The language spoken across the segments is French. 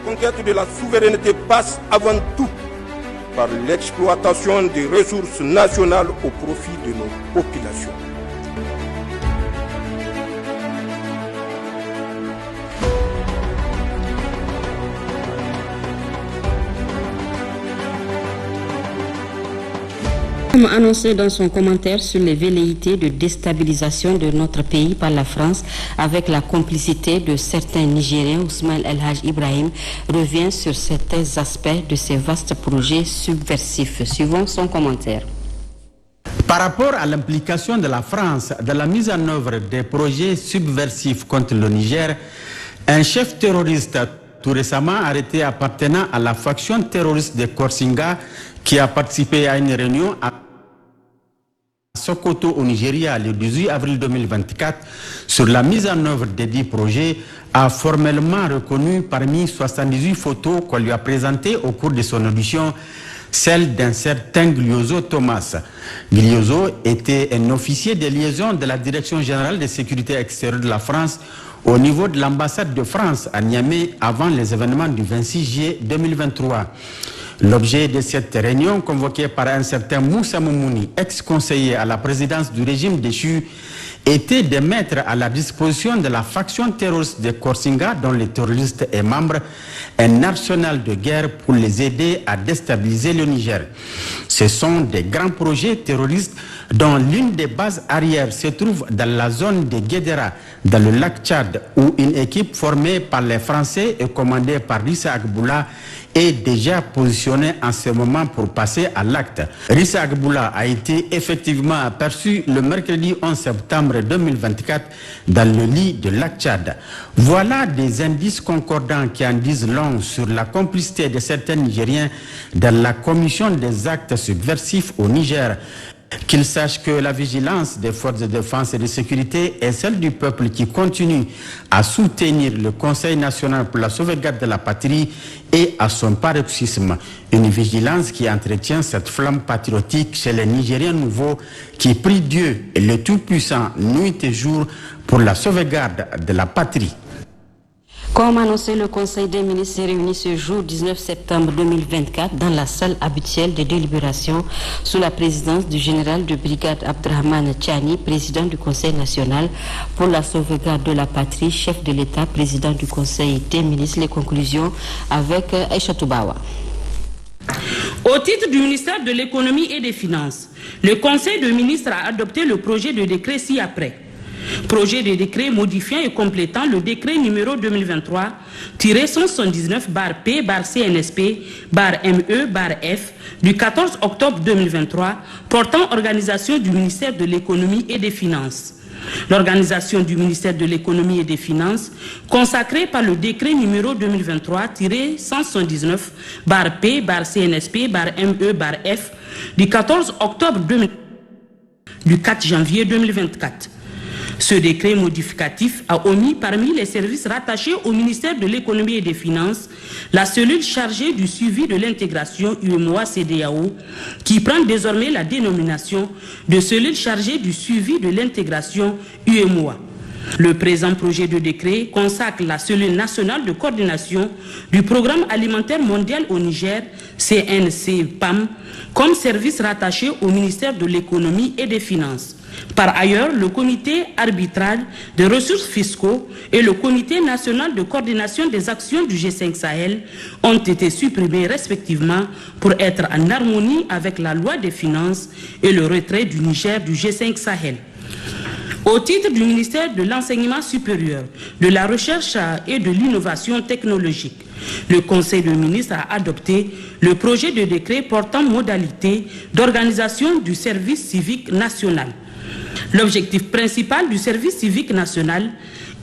conquête de la souveraineté passe avant tout par l'exploitation des ressources nationales au profit de nos populations. Comme annoncé dans son commentaire sur les velléités de déstabilisation de notre pays par la France avec la complicité de certains Nigériens, Ousmane El Hadj Ibrahim revient sur certains aspects de ces vastes projets subversifs. Suivons son commentaire. Par rapport à l'implication de la France dans la mise en œuvre des projets subversifs contre le Niger, un chef terroriste tout récemment arrêté appartenant à la faction terroriste de Korsinga qui a participé à une réunion à Sokoto au Nigeria le 18 avril 2024 sur la mise en œuvre des 10 projets a formellement reconnu parmi 78 photos qu'on lui a présentées au cours de son audition celle d'un certain Gliozo Thomas. Gliozo était un officier de liaison de la Direction générale de sécurité extérieure de la France au niveau de l'ambassade de France à Niamey avant les événements du 26 juillet 2023. L'objet de cette réunion, convoquée par un certain Moussa Moumouni, ex-conseiller à la présidence du régime déchu, était de mettre à la disposition de la faction terroriste de Korsinga, dont les terroristes est membre, un arsenal de guerre pour les aider à déstabiliser le Niger. Ce sont des grands projets terroristes dont l'une des bases arrières se trouve dans la zone de Guédera, dans le lac Tchad, où une équipe formée par les Français et commandée par Rissa Agboula est déjà positionnée en ce moment pour passer à l'acte. Rissa Agboula a été effectivement aperçu le mercredi 11 septembre 2024 dans le lit de lac Tchad. Voilà des indices concordants qui en disent long sur la complicité de certains Nigériens dans la commission des actes subversifs au Niger. Qu'ils sachent que la vigilance des forces de défense et de sécurité est celle du peuple qui continue à soutenir le Conseil national pour la sauvegarde de la patrie et à son paroxysme. Une vigilance qui entretient cette flamme patriotique chez les Nigériens nouveaux qui prient Dieu et le Tout-Puissant nuit et jour pour la sauvegarde de la patrie. Comme annoncé, le Conseil des ministres s'est réuni ce jour 19 septembre 2024 dans la salle habituelle de délibération sous la présidence du général de brigade Abdrahman Tchani, président du Conseil national pour la sauvegarde de la patrie, chef de l'État, président du Conseil des ministres. Les conclusions avec Aïcha Toubawa. Au titre du ministère de l'économie et des finances, le Conseil des ministres a adopté le projet de décret ci-après. Projet de décret modifiant et complétant le décret numéro 2023-179-P-CNSP-ME-F du 14 octobre 2023 portant organisation du ministère de l'économie et des finances. L'organisation du ministère de l'économie et des finances, consacrée par le décret numéro 2023-179-P-CNSP-ME-F du 14 octobre 2023 du 4 janvier 2024. Ce décret modificatif a omis parmi les services rattachés au ministère de l'économie et des finances la cellule chargée du suivi de l'intégration UEMOA-CEDEAO qui prend désormais la dénomination de cellule chargée du suivi de l'intégration UEMOA. Le présent projet de décret consacre la cellule nationale de coordination du programme alimentaire mondial au Niger, CNC-PAM, comme service rattaché au ministère de l'économie et des finances. Par ailleurs, le comité arbitral des ressources fiscaux et le comité national de coordination des actions du G5 Sahel ont été supprimés respectivement pour être en harmonie avec la loi des finances et le retrait du Niger du G5 Sahel. Au titre du ministère de l'Enseignement supérieur, de la Recherche et de l'Innovation technologique, le Conseil des ministres a adopté le projet de décret portant modalité d'organisation du service civique national. L'objectif principal du service civique national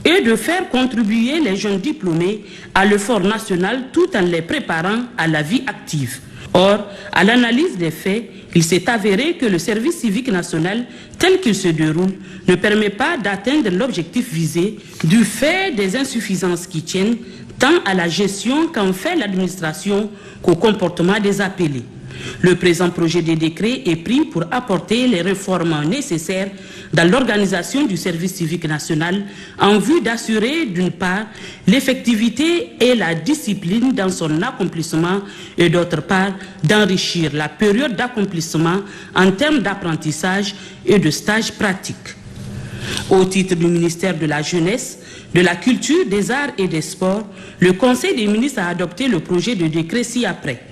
est de faire contribuer les jeunes diplômés à l'effort national tout en les préparant à la vie active. Or, à l'analyse des faits, il s'est avéré que le service civique national, tel qu'il se déroule, ne permet pas d'atteindre l'objectif visé du fait des insuffisances qui tiennent tant à la gestion qu'en fait l'administration qu'au comportement des appelés. Le présent projet de décret est pris pour apporter les réformes nécessaires dans l'organisation du service civique national en vue d'assurer d'une part l'effectivité et la discipline dans son accomplissement et d'autre part d'enrichir la période d'accomplissement en termes d'apprentissage et de stages pratiques. Au titre du ministère de la Jeunesse, de la Culture, des Arts et des Sports, le Conseil des ministres a adopté le projet de décret ci-après.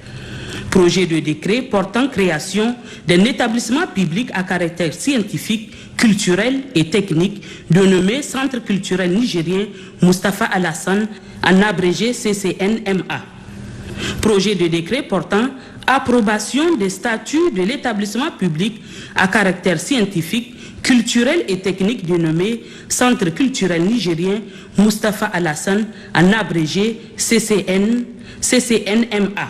Projet de décret portant création d'un établissement public à caractère scientifique, culturel et technique dénommé Centre culturel nigérien Mustapha Alassane, en abrégé CCNMA. Projet de décret portant approbation des statuts de l'établissement public à caractère scientifique, culturel et technique dénommé Centre culturel nigérien Mustapha Alassane, en abrégé CCNMA.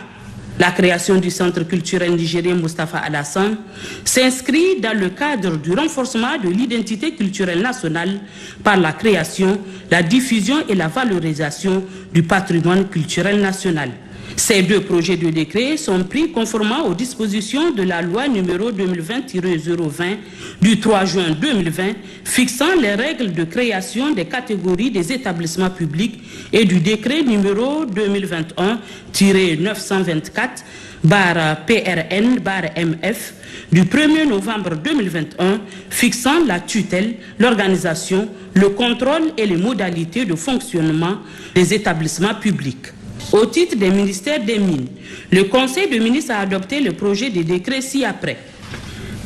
La création du Centre culturel nigérien Mustapha Alassane s'inscrit dans le cadre du renforcement de l'identité culturelle nationale par la création, la diffusion et la valorisation du patrimoine culturel national. Ces deux projets de décret sont pris conformément aux dispositions de la loi numéro 2020-020 du 3 juin 2020 fixant les règles de création des catégories des établissements publics et du décret numéro 2021-924/PRN/MF du 1er novembre 2021 fixant la tutelle, l'organisation, le contrôle et les modalités de fonctionnement des établissements publics. Au titre des ministères des Mines, le Conseil des ministres a adopté le projet de décret ci-après.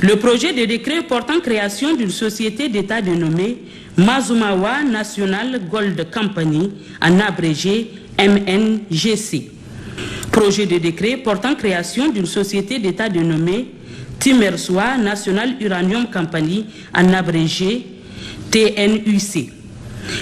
Le projet de décret portant création d'une société d'État dénommée Mazumawa National Gold Company, en abrégé MNGC. Projet de décret portant création d'une société d'État dénommée Timerswa National Uranium Company, en abrégé TNUC.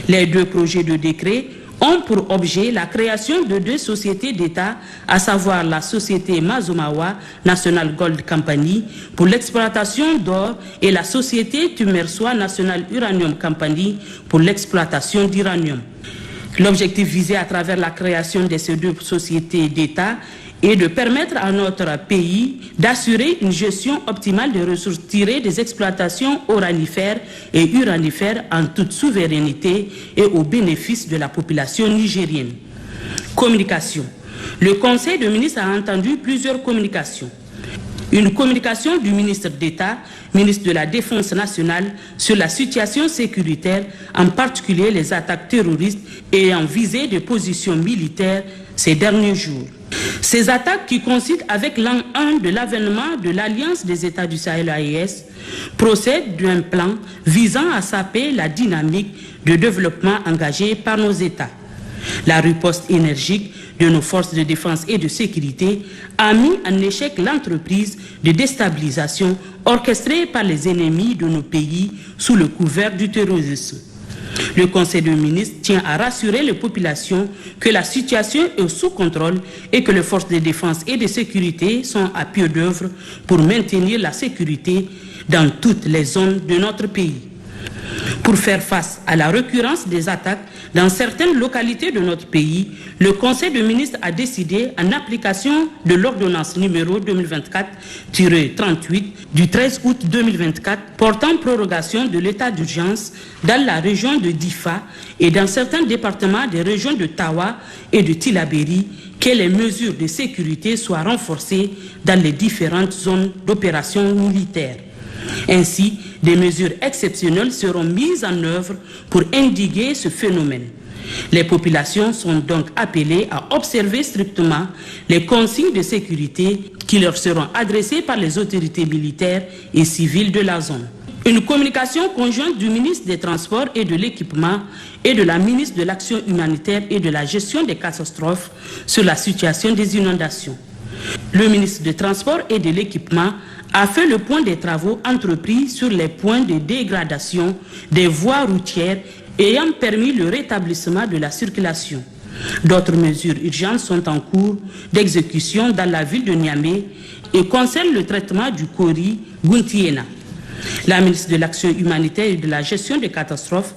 Les deux projets de décret ont pour objet la création de deux sociétés d'État, à savoir la société Mazumawa National Gold Company pour l'exploitation d'or et la société Timerswa National Uranium Company pour l'exploitation d'uranium. L'objectif visé à travers la création de ces deux sociétés d'État est de permettre à notre pays d'assurer une gestion optimale des ressources tirées des exploitations oranifères et uranifères en toute souveraineté et au bénéfice de la population nigérienne. Communication. Le Conseil des ministres a entendu plusieurs communications. Une communication du ministre d'État, ministre de la Défense nationale, sur la situation sécuritaire, en particulier les attaques terroristes ayant visé des positions militaires ces derniers jours. Ces attaques, qui coïncident avec l'an 1 de l'avènement de l'Alliance des États du Sahel AES, procèdent d'un plan visant à saper la dynamique de développement engagée par nos États. La riposte énergique de nos forces de défense et de sécurité a mis en échec l'entreprise de déstabilisation orchestrée par les ennemis de nos pays sous le couvert du terrorisme. Le Conseil des ministres tient à rassurer les populations que la situation est sous contrôle et que les forces de défense et de sécurité sont à pied d'œuvre pour maintenir la sécurité dans toutes les zones de notre pays. Pour faire face à la récurrence des attaques dans certaines localités de notre pays, le Conseil des ministres a décidé, en application de l'ordonnance numéro 2024-38 du 13 août 2024 portant prorogation de l'état d'urgence dans la région de Difa et dans certains départements des régions de Tawa et de Tillabéri, que les mesures de sécurité soient renforcées dans les différentes zones d'opération militaire. Ainsi, des mesures exceptionnelles seront mises en œuvre pour endiguer ce phénomène. Les populations sont donc appelées à observer strictement les consignes de sécurité qui leur seront adressées par les autorités militaires et civiles de la zone. Une communication conjointe du ministre des Transports et de l'Équipement et de la ministre de l'Action humanitaire et de la gestion des catastrophes sur la situation des inondations. Le ministre des Transports et de l'Équipement a fait le point des travaux entrepris sur les points de dégradation des voies routières ayant permis le rétablissement de la circulation. D'autres mesures urgentes sont en cours d'exécution dans la ville de Niamey et concernent le traitement du Kori Guntiena. La ministre de l'Action humanitaire et de la gestion des catastrophes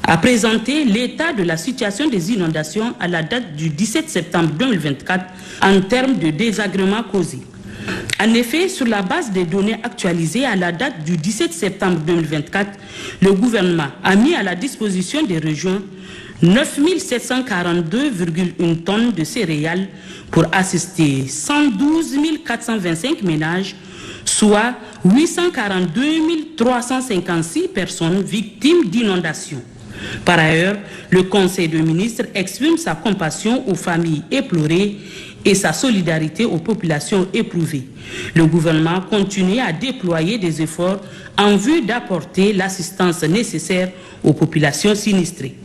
a présenté l'état de la situation des inondations à la date du 17 septembre 2024 en termes de désagréments causés. En effet, sur la base des données actualisées à la date du 17 septembre 2024, le gouvernement a mis à la disposition des régions 9 742,1 tonnes de céréales pour assister 112 425 ménages, soit 842 356 personnes victimes d'inondations. Par ailleurs, le Conseil des ministres exprime sa compassion aux familles éplorées et sa solidarité aux populations éprouvées. Le gouvernement continue à déployer des efforts en vue d'apporter l'assistance nécessaire aux populations sinistrées.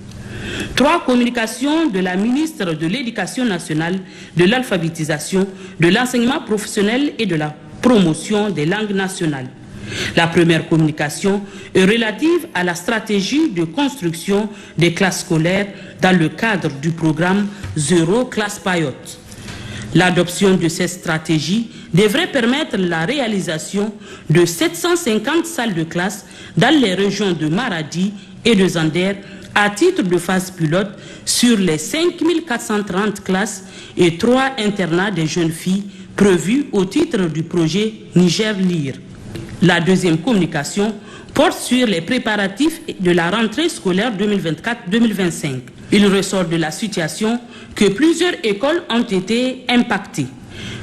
3 communications de la ministre de l'Éducation nationale, de l'alphabétisation, de l'enseignement professionnel et de la promotion des langues nationales. La première communication est relative à la stratégie de construction des classes scolaires dans le cadre du programme Zéro Classe Payotte. L'adoption de cette stratégie devrait permettre la réalisation de 750 salles de classe dans les régions de Maradi et de Zander à titre de phase pilote sur les 5430 classes et 3 internats des jeunes filles prévus au titre du projet Niger Lire. La deuxième communication porte sur les préparatifs de la rentrée scolaire 2024-2025. Il ressort de la situation que plusieurs écoles ont été impactées,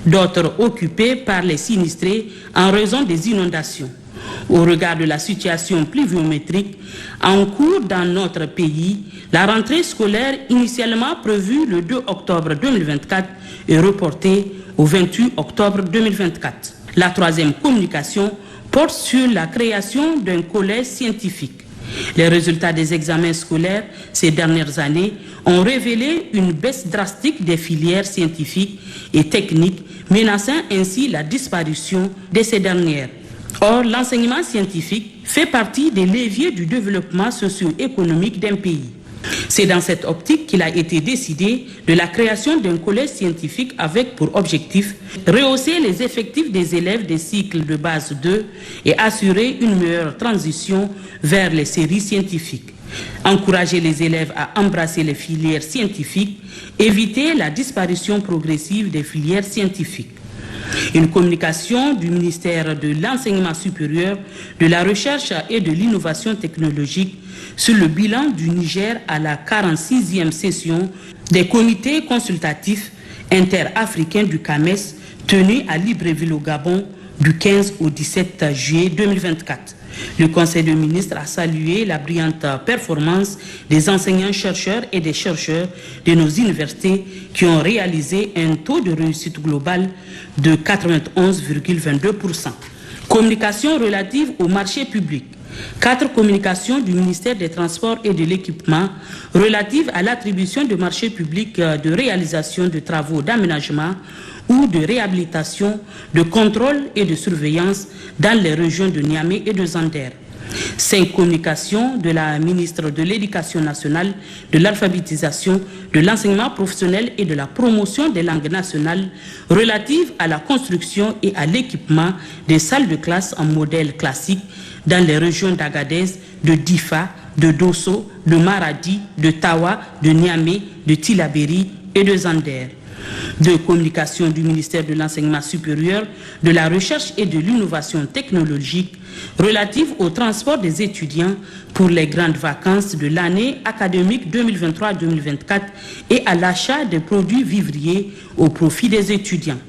d'autres occupées par les sinistrés en raison des inondations. Au regard de la situation pluviométrique en cours dans notre pays, la rentrée scolaire initialement prévue le 2 octobre 2024 est reportée au 28 octobre 2024. La troisième communication porte sur la création d'un collège scientifique. Les résultats des examens scolaires ces dernières années ont révélé une baisse drastique des filières scientifiques et techniques, menaçant ainsi la disparition de ces dernières. Or, l'enseignement scientifique fait partie des leviers du développement socio-économique d'un pays. C'est dans cette optique qu'il a été décidé de la création d'un collège scientifique avec pour objectif rehausser les effectifs des élèves des cycles de base 2 et assurer une meilleure transition vers les séries scientifiques. Encourager les élèves à embrasser les filières scientifiques, éviter la disparition progressive des filières scientifiques. Une communication du ministère de l'Enseignement supérieur, de la Recherche et de l'Innovation technologique sur le bilan du Niger à la 46e session des comités consultatifs interafricains du CAMES tenue à Libreville au Gabon du 15 au 17 juillet 2024. Le Conseil des ministres a salué la brillante performance des enseignants-chercheurs et des chercheurs de nos universités qui ont réalisé un taux de réussite global de 91,22%. Communication relative au marché public. 4 communications du ministère des Transports et de l'Équipement relatives à l'attribution de marchés publics de réalisation de travaux d'aménagement ou de réhabilitation, de contrôle et de surveillance dans les régions de Niamey et de Zander. 5 communications de la ministre de l'Éducation nationale, de l'alphabétisation, de l'enseignement professionnel et de la promotion des langues nationales relatives à la construction et à l'équipement des salles de classe en modèle classique dans les régions d'Agadez, de Difa, de Dosso, de Maradi, de Tawa, de Niamey, de Tillabéri et de Zander. 2 communications du ministère de l'Enseignement supérieur, de la Recherche et de l'Innovation technologique relatives au transport des étudiants pour les grandes vacances de l'année académique 2023-2024 et à l'achat des produits vivriers au profit des étudiants.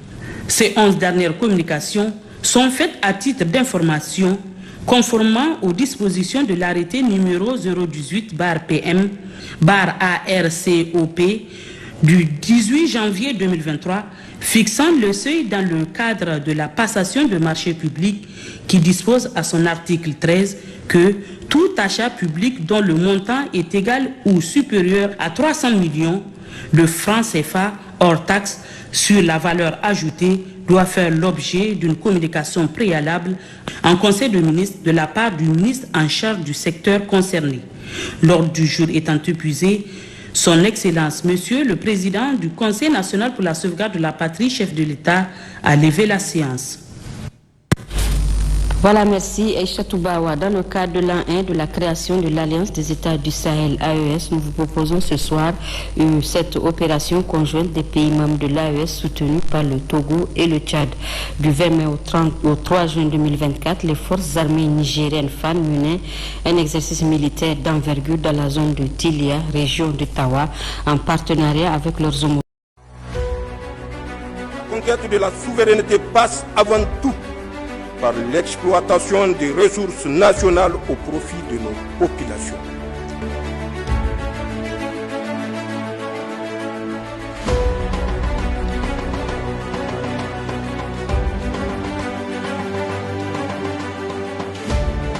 Ces 11 dernières communications sont faites à titre d'information conformément aux dispositions de l'arrêté numéro 018/PM/ARCOP du 18 janvier 2023 fixant le seuil dans le cadre de la passation de marché public qui dispose à son article 13 que tout achat public dont le montant est égal ou supérieur à 300 millions de francs CFA hors taxe sur la valeur ajoutée doit faire l'objet d'une communication préalable en Conseil de ministres de la part du ministre en charge du secteur concerné. L'ordre du jour étant épuisé, Son Excellence, Monsieur le Président du Conseil national pour la sauvegarde de la patrie, chef de l'État, a levé la séance. Voilà, merci Aïcha Toubawa. Dans le cadre de l'an 1 de la création de l'Alliance des États du Sahel AES, nous vous proposons ce soir cette opération conjointe des pays membres de l'AES soutenue par le Togo et le Tchad. Du 20 mai au 3 juin 2024, les forces armées nigériennes FAN menaient un exercice militaire d'envergure dans la zone de Tilia, région de Tawa, en partenariat avec leurs homologues. La conquête de la souveraineté passe avant tout par l'exploitation des ressources nationales au profit de nos populations.